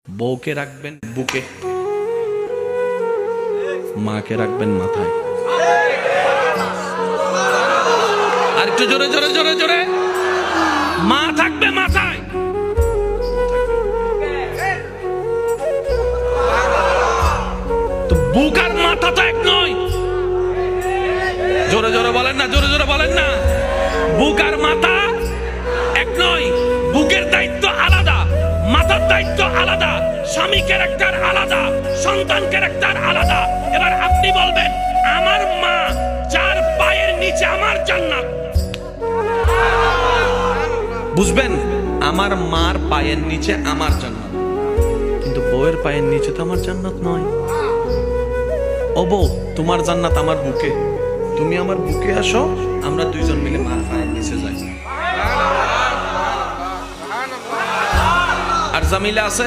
বউকে রাখবেন বুকে, মাকে রাখবেন মাথায়। আর একটু জোরে জোরে জোরে জোরে, মা থাকবে মাথায়। তো বুক আর মাথা তো এক নয়। জোরে জোরে বলেন না, জোরে জোরে বলেন না। বুক আর মাথা এক নয়। বুকের দায়িত্ব আলাদা, মাথার দায়িত্ব আলাদা, স্বামী ক্যারেক্টার আলাদা, সন্তান ক্যারেক্টার আলাদা। এবার আপনি বলবেন, আমার মা যার পায়ের নিচে আমার জান্নাত। বুঝবেন, আমার মার পায়ের নিচে আমার জান্নাত, কিন্তু বউয়ের পায়ের নিচে তো আমার জান্নাত নয়। ও বউ, তোমার জান্নাত আমার বুকে, তুমি আমার বুকে আসো, আমরা দুইজন মিলে মার পায়ের নিচে যাই। আর জামিলা আছে